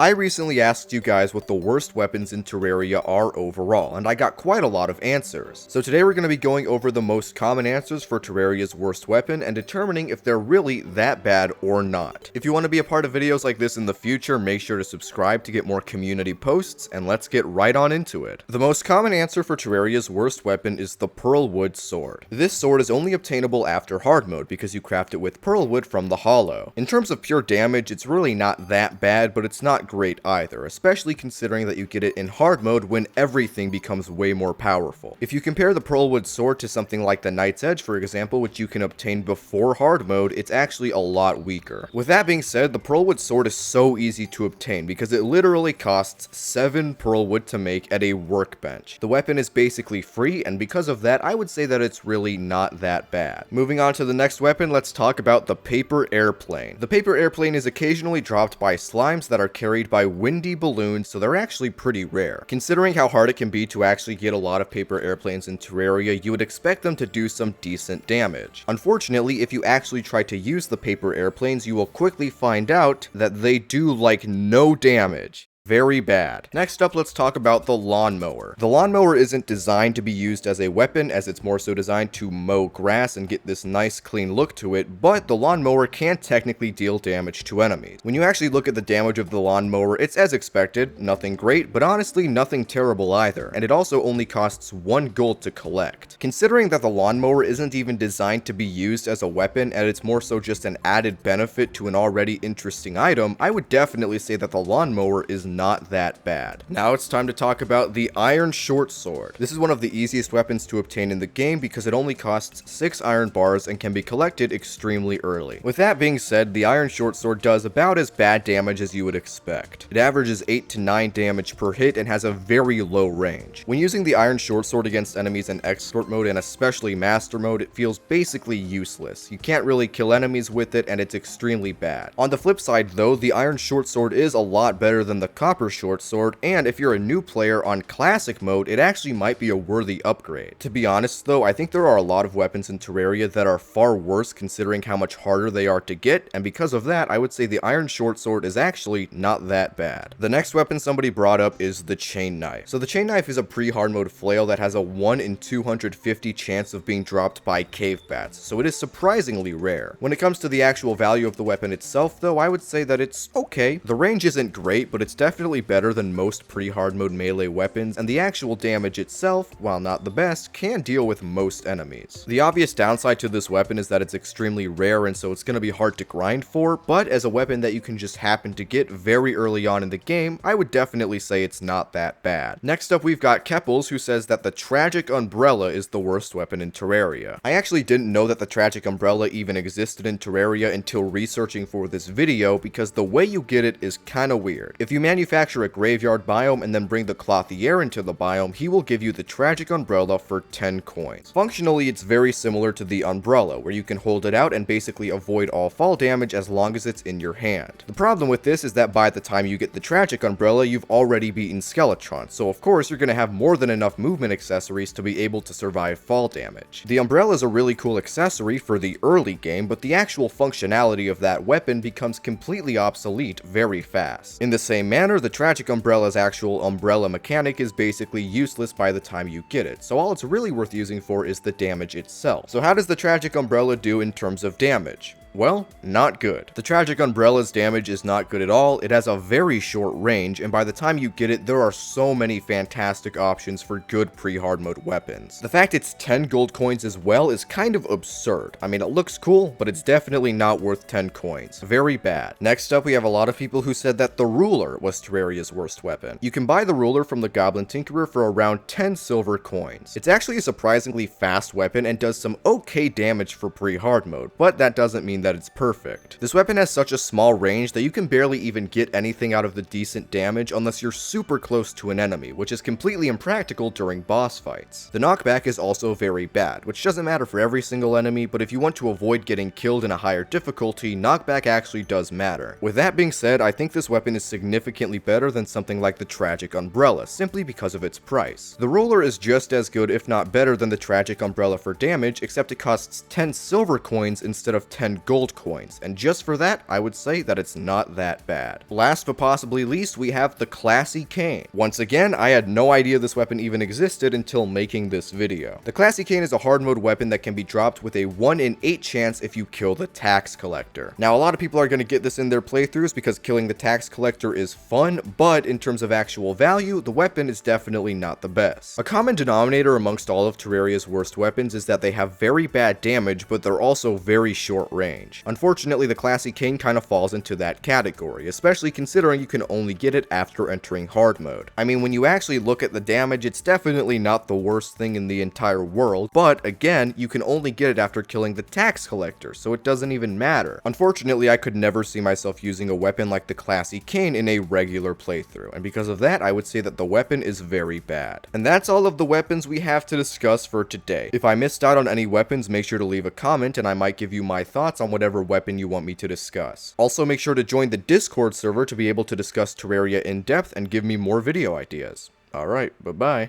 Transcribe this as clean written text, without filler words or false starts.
I recently asked you guys what the worst weapons in Terraria are overall, and I got quite a lot of answers. So today we're going to be going over the most common answers for Terraria's worst weapon and determining if they're really that bad or not. If you want to be a part of videos like this in the future, make sure to subscribe to get more community posts, and let's get right on into it. The most common answer for Terraria's worst weapon is the Pearlwood Sword. This sword is only obtainable after hard mode because you craft it with Pearlwood from the Hollow. In terms of pure damage, it's really not that bad, but it's not great either, especially considering that you get it in hard mode when everything becomes way more powerful. If you compare the Pearlwood Sword to something like the Knight's Edge, for example, which you can obtain before hard mode, it's actually a lot weaker. With that being said, the Pearlwood Sword is so easy to obtain because it literally costs 7 Pearlwood to make at a workbench. The weapon is basically free, and because of that, I would say that it's really not that bad. Moving on to the next weapon, let's talk about the Paper Airplane. The Paper Airplane is occasionally dropped by slimes that are carried by windy balloons, so they're actually pretty rare. Considering how hard it can be to actually get a lot of paper airplanes in Terraria, you would expect them to do some decent damage. Unfortunately, if you actually try to use the paper airplanes, you will quickly find out that they do like no damage. Very bad. Next up, let's talk about the lawnmower. The lawnmower isn't designed to be used as a weapon, as it's more so designed to mow grass and get this nice clean look to it, but the lawnmower can technically deal damage to enemies. When you actually look at the damage of the lawnmower, it's as expected, nothing great, but honestly nothing terrible either, and it also only costs 1 gold to collect. Considering that the lawnmower isn't even designed to be used as a weapon, and it's more so just an added benefit to an already interesting item, I would definitely say that the lawnmower is not that bad. Now it's time to talk about the Iron Short Sword. This is one of the easiest weapons to obtain in the game because it only costs 6 iron bars and can be collected extremely early. With that being said, the Iron Short Sword does about as bad damage as you would expect. It averages 8 to 9 damage per hit and has a very low range. When using the Iron Short Sword against enemies in Expert mode and especially Master mode, it feels basically useless. You can't really kill enemies with it and it's extremely bad. On the flip side though, the Iron Short Sword is a lot better than the Copper Short Sword, and if you're a new player on Classic mode, it actually might be a worthy upgrade. To be honest though, I think there are a lot of weapons in Terraria that are far worse considering how much harder they are to get, and because of that, I would say the Iron Short Sword is actually not that bad. The next weapon somebody brought up is the Chain Knife. So the Chain Knife is a pre-hard mode flail that has a 1 in 250 chance of being dropped by cave bats, so it is surprisingly rare. When it comes to the actual value of the weapon itself though, I would say that it's okay. The range isn't great, but it's definitely better than most pre-hard mode melee weapons, and the actual damage itself, while not the best, can deal with most enemies. The obvious downside to this weapon is that it's extremely rare, and so it's going to be hard to grind for, but as a weapon that you can just happen to get very early on in the game, I would definitely say it's not that bad. Next up, we've got Keppels, who says that the Tragic Umbrella is the worst weapon in Terraria. I actually didn't know that the Tragic Umbrella even existed in Terraria until researching for this video, because the way you get it is kinda weird. If you manufacture a graveyard biome and then bring the Clothier into the biome, he will give you the Tragic Umbrella for 10 coins. Functionally, it's very similar to the Umbrella, where you can hold it out and basically avoid all fall damage as long as it's in your hand. The problem with this is that by the time you get the Tragic Umbrella, you've already beaten Skeletron, so of course you're going to have more than enough movement accessories to be able to survive fall damage. The Umbrella is a really cool accessory for the early game, but the actual functionality of that weapon becomes completely obsolete very fast. In the same manner, the Tragic Umbrella's actual umbrella mechanic is basically useless by the time you get it, so all it's really worth using for is the damage itself. So how does the Tragic Umbrella do in terms of damage? Well, not good. The Tragic Umbrella's damage is not good at all. It has a very short range, and by the time you get it, there are so many fantastic options for good pre-hard mode weapons. The fact it's 10 gold coins as well is kind of absurd. I mean, it looks cool, but it's definitely not worth 10 coins. Very bad. Next up, we have a lot of people who said that the Ruler was Terraria's worst weapon. You can buy the Ruler from the Goblin Tinkerer for around 10 silver coins. It's actually a surprisingly fast weapon and does some okay damage for pre-hard mode, but that doesn't mean that it's perfect. This weapon has such a small range that you can barely even get anything out of the decent damage unless you're super close to an enemy, which is completely impractical during boss fights. The knockback is also very bad, which doesn't matter for every single enemy, but if you want to avoid getting killed in a higher difficulty, knockback actually does matter. With that being said, I think this weapon is significantly better than something like the Tragic Umbrella, simply because of its price. The Ruler is just as good, if not better, than the Tragic Umbrella for damage, except it costs 10 silver coins instead of 10 gold coins, and just for that, I would say that it's not that bad. Last but possibly least, we have the Classy Cane. Once again, I had no idea this weapon even existed until making this video. The Classy Cane is a hard mode weapon that can be dropped with a 1 in 8 chance if you kill the tax collector. Now, a lot of people are going to get this in their playthroughs because killing the tax collector is fun, but in terms of actual value, the weapon is definitely not the best. A common denominator amongst all of Terraria's worst weapons is that they have very bad damage, but they're also very short range. Unfortunately, the Classy Cane kind of falls into that category, especially considering you can only get it after entering hard mode. I mean, when you actually look at the damage, it's definitely not the worst thing in the entire world, but again, you can only get it after killing the tax collector, so it doesn't even matter. Unfortunately, I could never see myself using a weapon like the Classy Cane in a regular playthrough, and because of that, I would say that the weapon is very bad. And that's all of the weapons we have to discuss for today. If I missed out on any weapons, make sure to leave a comment and I might give you my thoughts on whatever weapon you want me to discuss. Also, make sure to join the Discord server to be able to discuss Terraria in depth and give me more video ideas. Alright, bye-bye.